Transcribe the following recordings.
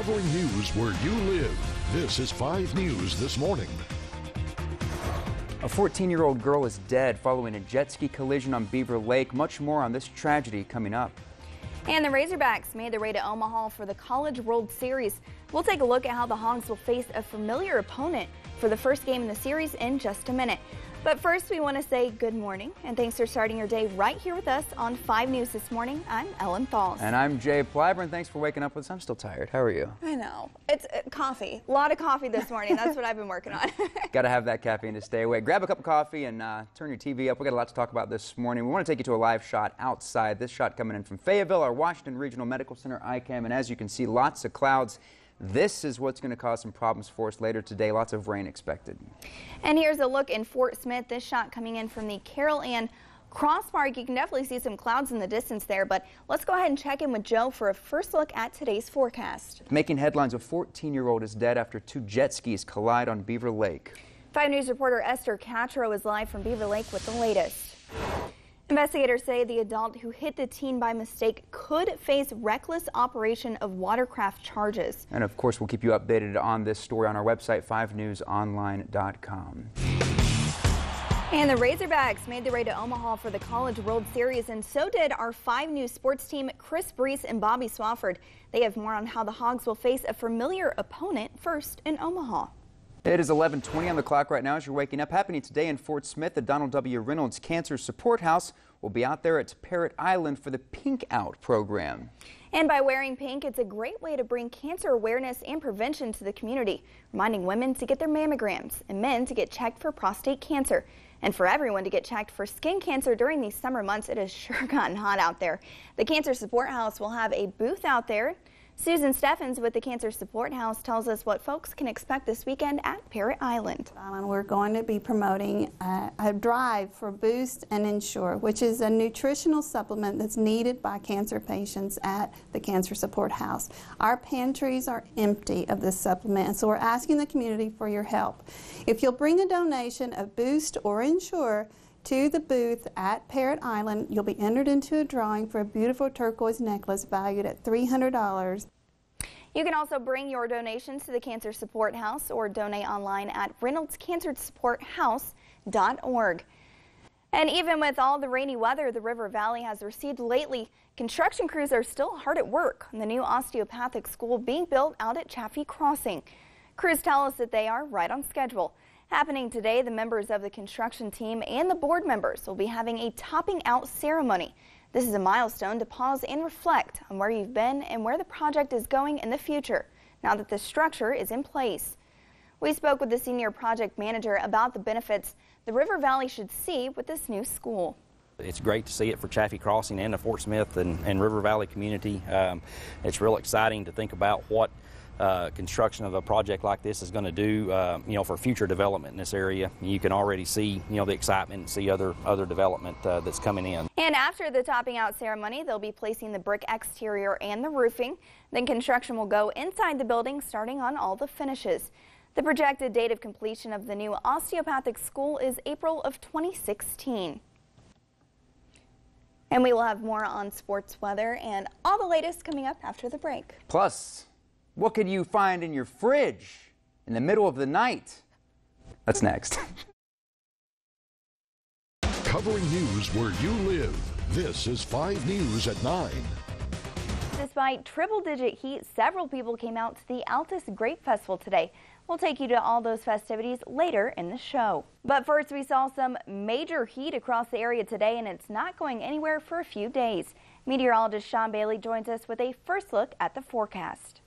Covering news where you live. This is 5 News This Morning. A 14-year-old girl is dead following a jet ski collision on Beaver Lake. Much more on this tragedy coming up. And the Razorbacks made their way to Omaha for the College World Series. We'll take a look at how the Hogs will face a familiar opponent for the first game in the series in just a minute. But first, we want to say good morning and thanks for starting your day right here with us on 5 News This Morning. I'm Ellen Falls. And I'm Jay Plyburn. Thanks for waking up with us. I'm still tired. How are you? I know. It's coffee. A lot of coffee this morning. That's what I've been working on. Got to have that caffeine to stay awake. Grab a cup of coffee and turn your TV up. We got a lot to talk about this morning. We want to take you to a live shot outside. This shot coming in from Fayetteville, our Washington Regional Medical Center ICAM. And as you can see, lots of clouds. This is what's going to cause some problems for us later today. Lots of rain expected. And here's a look in Fort Smith. This shot coming in from the Carol Ann Crosspark. You can definitely see some clouds in the distance there, but let's go ahead and check in with Joe for a first look at today's forecast. Making headlines, a 14-year-old is dead after 2 jet skis collide on Beaver Lake. 5 News reporter Esther Catro is live from Beaver Lake with the latest. Investigators say the adult who hit the teen by mistake could face reckless operation of watercraft charges. And of course, we'll keep you updated on this story on our website, 5newsonline.com. And the Razorbacks made their way to Omaha for the College World Series, and so did our 5 News sports team, Chris Brees and Bobby Swafford. They have more on how the Hogs will face a familiar opponent first in Omaha. It is 11:20 on the clock right now as you're waking up. Happening today in Fort Smith, the Donald W. Reynolds Cancer Support House will be out there at Parrot Island for the Pink Out program. And by wearing pink, it's a great way to bring cancer awareness and prevention to the community, reminding women to get their mammograms and men to get checked for prostate cancer. And for everyone to get checked for skin cancer during these summer months. It has sure gotten hot out there. The Cancer Support House will have a booth out there. Susan Steffens with the Cancer Support House tells us what folks can expect this weekend at Parrot Island. We're going to be promoting a drive for Boost and Ensure, which is a nutritional supplement that's needed by cancer patients at the Cancer Support House. Our pantries are empty of this supplement, so we're asking the community for your help. If you'll bring a donation of Boost or Ensure to the booth at Parrot Island, you'll be entered into a drawing for a beautiful turquoise necklace valued at $300. You can also bring your donations to the Cancer Support House or donate online at reynoldscancersupporthouse.org. And even with all the rainy weather the River Valley has received lately, construction crews are still hard at work on the new osteopathic school being built out at Chaffee Crossing. Crews tell us that they are right on schedule. Happening today, the members of the construction team and the board members will be having a topping out ceremony. This is a milestone to pause and reflect on where you've been and where the project is going in the future, now that the structure is in place. We spoke with the senior project manager about the benefits the River Valley should see with this new school. It's great to see it for Chaffee Crossing and the Fort Smith and River Valley community. It's real exciting to think about what construction of a project like this is going to do, for future development in this area. You can already see, the excitement and see other development that's coming in. And after the topping out ceremony, they'll be placing the brick exterior and the roofing. Then construction will go inside the building, starting on all the finishes. The projected date of completion of the new osteopathic school is April of 2016. And we will have more on sports, weather, and all the latest coming up after the break. Plus, what could you find in your fridge in the middle of the night? That's next. Covering news where you live. This is 5 News at 9. Despite triple-digit heat, several people came out to the Altus Grape Festival today. We'll take you to all those festivities later in the show. But first, we saw some major heat across the area today, and it's not going anywhere for a few days. Meteorologist Sean Bailey joins us with a first look at the forecast.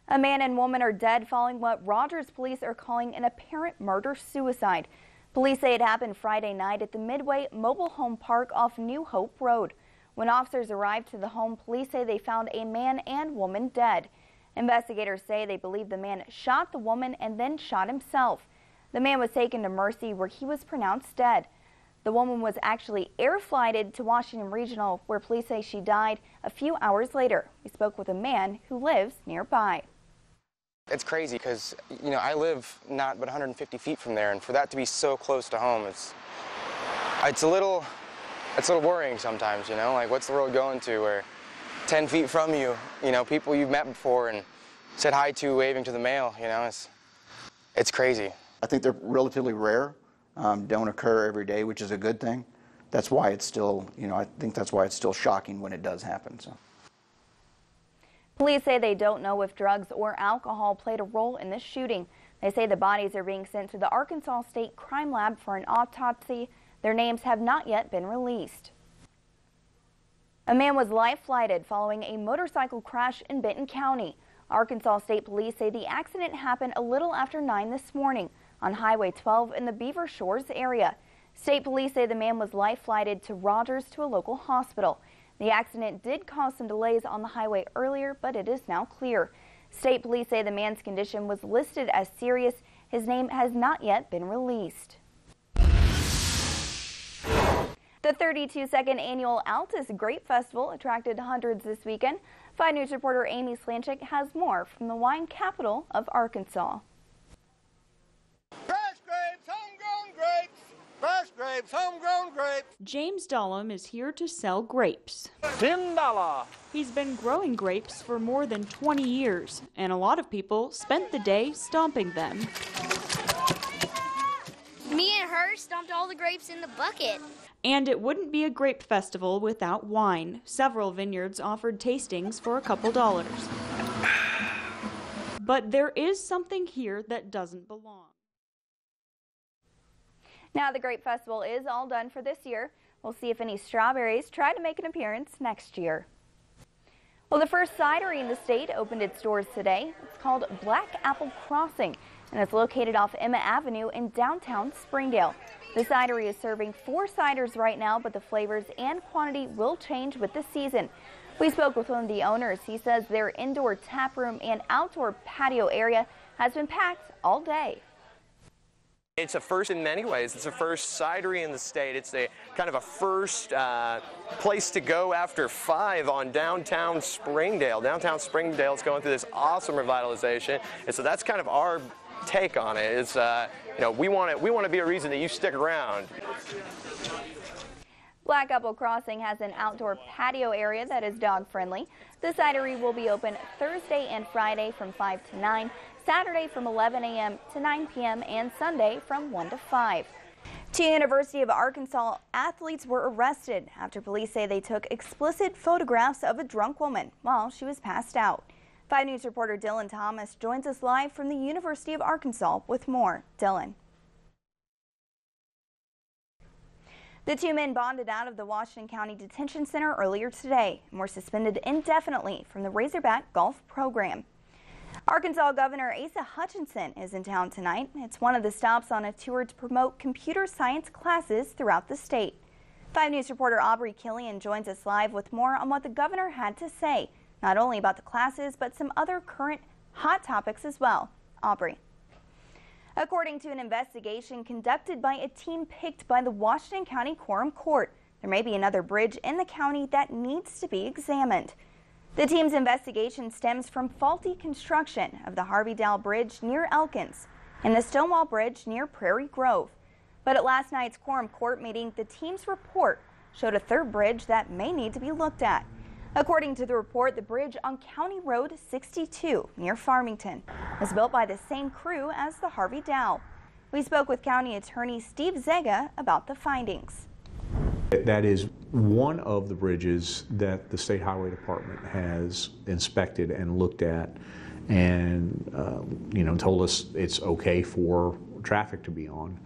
A man and woman are dead following what Rogers police are calling an apparent murder-suicide. Police say it happened Friday night at the Midway Mobile Home Park off New Hope Road. When officers arrived to the home, police say they found a man and woman dead. Investigators say they believe the man shot the woman and then shot himself. The man was taken to Mercy, where he was pronounced dead. The woman was actually air-flighted to Washington Regional, where police say she died a few hours later. We spoke with a man who lives nearby. It's crazy because, I live not but 150 feet from there, and for that to be so close to home, it's a little worrying sometimes, like what's the road going to where 10 feet from you, people you've met before and said hi to, waving to the mail, it's crazy. I think they're relatively rare, don't occur every day, which is a good thing. That's why it's still, I think that's why it's still shocking when it does happen. So. Police say they don't know if drugs or alcohol played a role in this shooting. They say the bodies are being sent to the Arkansas State Crime Lab for an autopsy. Their names have not yet been released. A man was life-flighted following a motorcycle crash in Benton County. Arkansas State Police say the accident happened a little after 9 this morning on Highway 12 in the Beaver Shores area. State Police say the man was life-flighted to Rogers to a local hospital. The accident did cause some delays on the highway earlier, but it is now clear. State Police say the man's condition was listed as serious. His name has not yet been released. The 32nd annual Altus Grape Festival attracted hundreds this weekend. 5 News reporter Amy Slanchik has more from the wine capital of Arkansas. Fresh grapes, homegrown grapes. Fresh grapes, homegrown grapes. James Dollum is here to sell grapes. $10. He's been growing grapes for more than 20 years, and a lot of people spent the day stomping them. Me and her stomped all the grapes in the bucket. And it wouldn't be a grape festival without wine. Several vineyards offered tastings for a couple dollars. But there is something here that doesn't belong. Now the Grape Festival is all done for this year. We'll see if any strawberries try to make an appearance next year. Well, the first cidery in the state opened its doors today. It's called Black Apple Crossing, and it's located off Emma Avenue in downtown Springdale. The cidery is serving 4 ciders right now, but the flavors and quantity will change with the season. We spoke with one of the owners. He says their indoor tap room and outdoor patio area has been packed all day. It's a first in many ways. It's a first cidery in the state. It's a kind of a first place to go after 5 on downtown Springdale. Downtown Springdale is going through this awesome revitalization, and so that's kind of our take on it. It's we want to be a reason that you stick around. Black Apple Crossing has an outdoor patio area that is dog friendly. The cidery will be open Thursday and Friday from 5 to 9, Saturday from 11 a.m. to 9 p.m. and Sunday from 1 to 5. 2 University of Arkansas athletes were arrested after police say they took explicit photographs of a drunk woman while she was passed out. 5 News reporter Dylan Thomas joins us live from the University of Arkansas with more. Dylan. The 2 men bonded out of the Washington County Detention Center earlier today and were suspended indefinitely from the Razorback golf program. Arkansas Governor Asa Hutchinson is in town tonight. It's one of the stops on a tour to promote computer science classes throughout the state. 5 News reporter Aubrey Killian joins us live with more on what the governor had to say, not only about the classes, but some other current hot topics as well. Aubrey. According to an investigation conducted by a team picked by the Washington County Quorum Court, there may be another bridge in the county that needs to be examined. The team's investigation stems from faulty construction of the Harvey Dowell Bridge near Elkins and the Stonewall Bridge near Prairie Grove. But at last night's Quorum Court meeting, the team's report showed a third bridge that may need to be looked at. According to the report, the bridge on County Road 62 near Farmington was built by the same crew as the Harvey Dowell. We spoke with County Attorney Steve Zega about the findings. That is one of the bridges that the State Highway Department has inspected and looked at and told us it's okay for traffic to be on.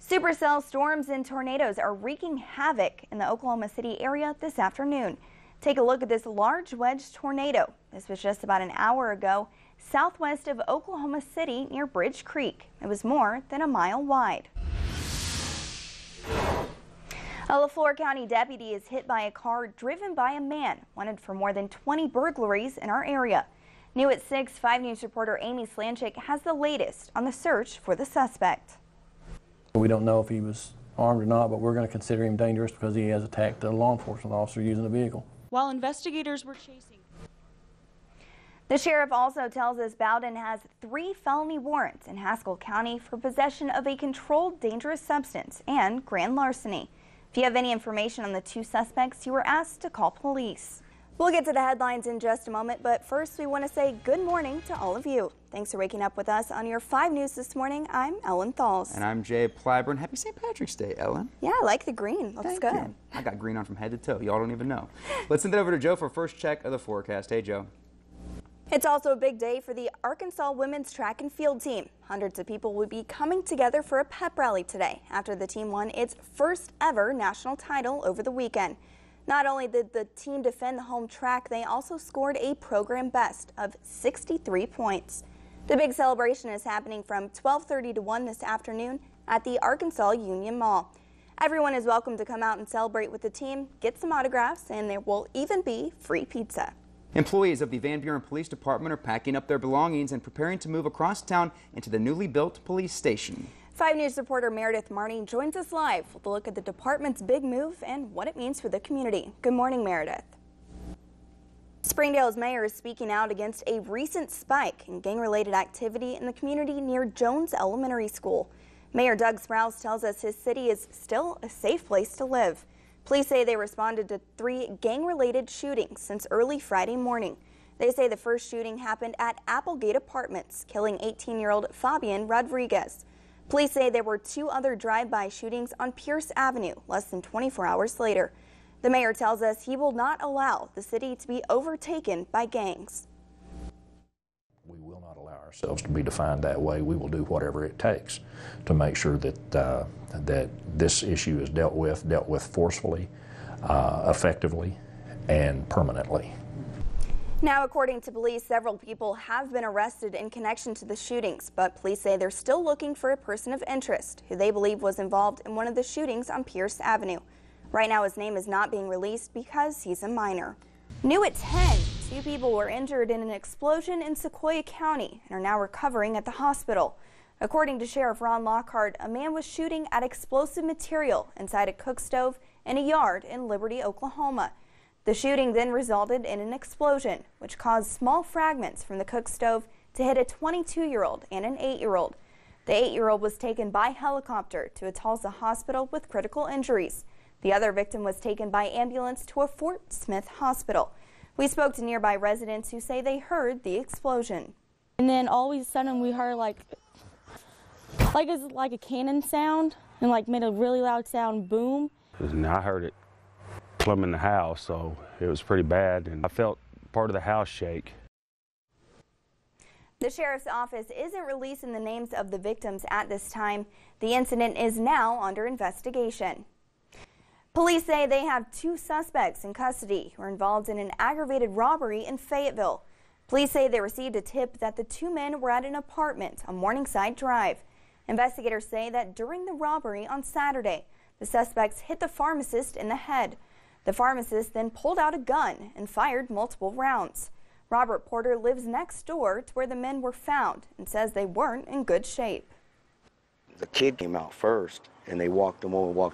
Supercell storms and tornadoes are wreaking havoc in the Oklahoma City area this afternoon. Take a look at this large wedge tornado. This was just about an hour ago southwest of Oklahoma City near Bridge Creek. It was more than a mile wide. A LaFleur County deputy is hit by a car driven by a man wanted for more than 20 burglaries in our area. New at 6, 5 News reporter Amy Slanchik has the latest on the search for the suspect. We don't know if he was armed or not, but we're going to consider him dangerous because he has attacked a law enforcement officer using a vehicle. While investigators were chasing. The sheriff also tells us Bowden has 3 felony warrants in Haskell County for possession of a controlled dangerous substance and grand larceny. If you have any information on the 2 suspects, you were asked to call police. We'll get to the headlines in just a moment, but first we want to say good morning to all of you. Thanks for waking up with us on your 5 News this morning. I'm Ellen Thalls. And I'm Jay Plyburn. Happy St. Patrick's Day, Ellen. Yeah, I like the green. Looks Thank good. You. I got green on from head to toe. Y'all don't even know. Let's send it over to Joe for a first check of the forecast. Hey, Joe. It's also a big day for the Arkansas women's track and field team. Hundreds of people will be coming together for a pep rally today after the team won its first ever national title over the weekend. Not only did the team defend the home track, they also scored a program best of 63 points. The big celebration is happening from 12:30 to 1 this afternoon at the Arkansas Union Mall. Everyone is welcome to come out and celebrate with the team, get some autographs, and there will even be free pizza. Employees of the Van Buren Police Department are packing up their belongings and preparing to move across town into the newly built police station. 5 News reporter Meredith Marnie joins us live with a look at the department's big move and what it means for the community. Good morning, Meredith. Springdale's mayor is speaking out against a recent spike in gang-related activity in the community near Jones Elementary School. Mayor Doug Sprouse tells us his city is still a safe place to live. Police say they responded to 3 gang-related shootings since early Friday morning. They say the first shooting happened at Applegate Apartments, killing 18-year-old Fabian Rodriguez. Police say there were 2 other drive-by shootings on Pierce Avenue less than 24 hours later. The mayor tells us he will not allow the city to be overtaken by gangs. We will not allow ourselves to be defined that way. We will do whatever it takes to make sure that that this issue is dealt with forcefully, effectively, and permanently. Now, according to police, several people have been arrested in connection to the shootings, but police say they're still looking for a person of interest who they believe was involved in one of the shootings on Pierce Avenue. Right now, his name is not being released because he's a minor. New at 10, 2 people were injured in an explosion in Sequoyah County and are now recovering at the hospital. According to Sheriff Ron Lockhart, a man was shooting at explosive material inside a cook stove in a yard in Liberty, Oklahoma. The shooting then resulted in an explosion, which caused small fragments from the cook stove to hit a 22-year-old and an 8-year-old. The 8-year-old was taken by helicopter to a Tulsa hospital with critical injuries. The other victim was taken by ambulance to a Fort Smith hospital. We spoke to nearby residents who say they heard the explosion. And then all of a sudden we heard like it's like a cannon sound and like made a really loud sound, boom. And I heard it plumb in the house, so it was pretty bad, and I felt part of the house shake. The sheriff's office isn't releasing the names of the victims at this time. The incident is now under investigation. Police say they have 2 suspects in custody who are involved in an aggravated robbery in Fayetteville. Police say they received a tip that the 2 men were at an apartment on Morningside Drive. Investigators say that during the robbery on Saturday, the suspects hit the pharmacist in the head. The pharmacist then pulled out a gun and fired multiple rounds. Robert Porter lives next door to where the men were found and says they weren't in good shape. The kid came out first, and they walked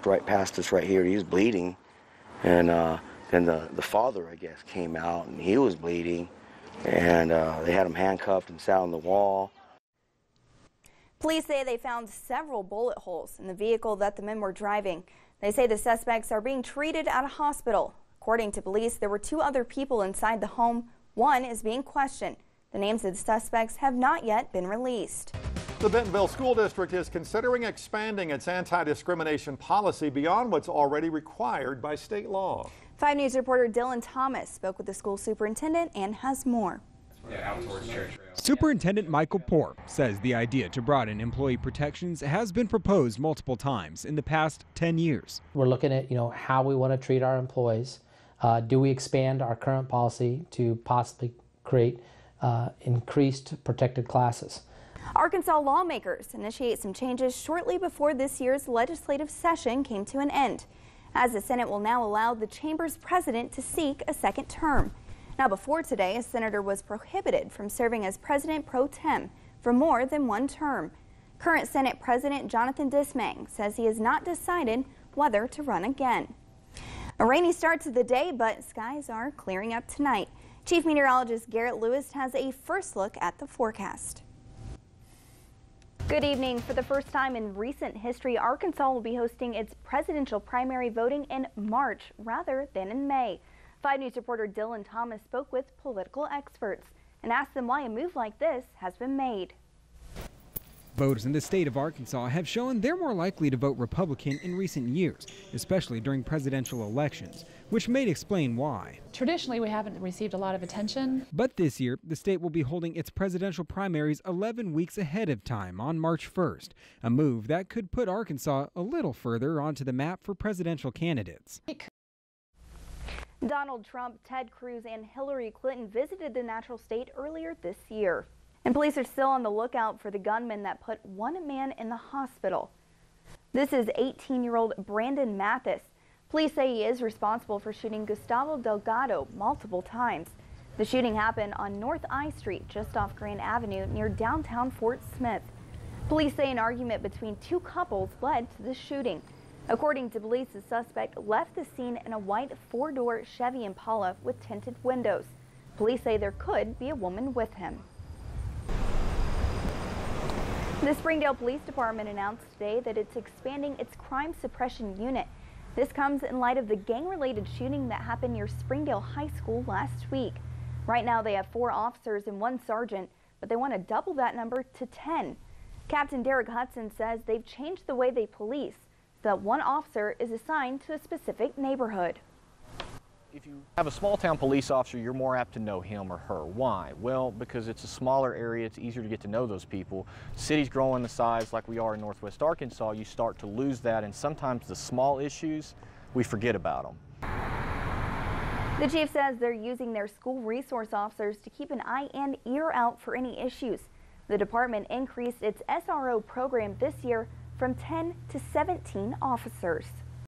right past us right here. He was bleeding, and then the father, I guess, came out, and he was bleeding, and they had him handcuffed and sat on the wall. Police say they found several bullet holes in the vehicle that the men were driving. They say the suspects are being treated at a hospital. According to police, there were 2 other people inside the home. One is being questioned. The names of the suspects have not yet been released. The Bentonville School District is considering expanding its anti-discrimination policy beyond what's already required by state law. 5 News reporter Dylan Thomas spoke with the school superintendent and has more. Superintendent Michael Poor says the idea to broaden employee protections has been proposed multiple times in the past 10 years. We're looking at, how we want to treat our employees. Do we expand our current policy to possibly create increased protected classes? Arkansas lawmakers initiate some changes shortly before this year's legislative session came to an end, as the Senate will now allow the chamber's president to seek a second term. Now, before today, a senator was prohibited from serving as president pro tem for more than 1 term. Current Senate President Jonathan Dismang says he has not decided whether to run again. A rainy start to the day, but skies are clearing up tonight. Chief Meteorologist Garrett Lewis has a first look at the forecast. Good evening. For the first time in recent history, Arkansas will be hosting its presidential primary voting in March rather than in May. 5 News reporter Dylan Thomas spoke with political experts and asked them why a move like this has been made. Voters in the state of Arkansas have shown they're more likely to vote Republican in recent years, especially during presidential elections, which may explain why. Traditionally, we haven't received a lot of attention. But this year, the state will be holding its presidential primaries 11 weeks ahead of time on March 1st, a move that could put Arkansas a little further onto the map for presidential candidates. Donald Trump, Ted Cruz, and Hillary Clinton visited the natural state earlier this year. And police are still on the lookout for the gunman that put one man in the hospital. This is 18-year-old Brandon Mathis. Police say he is responsible for shooting Gustavo Delgado multiple times. The shooting happened on North I Street, just off Grand Avenue, near downtown Fort Smith. Police say an argument between two couples led to the shooting. According to police, the suspect left the scene in a white 4-door Chevy Impala with tinted windows. Police say there could be a woman with him. The Springdale Police Department announced today that it's expanding its crime suppression unit. This comes in light of the gang-related shooting that happened near Springdale High School last week. Right now they have 4 officers and 1 sergeant, but they want to double that number to 10. Captain Derek Hudson says they've changed the way they police, so that 1 officer is assigned to a specific neighborhood. If you have a small town police officer, you're more apt to know him or her. Why? Well, because it's a smaller area, it's easier to get to know those people. Cities growing the size like we are in Northwest Arkansas, you start to lose that, and sometimes the small issues, we forget about them. The chief says they're using their school resource officers to keep an eye and ear out for any issues. The department increased its SRO program this year from 10 to 17 officers.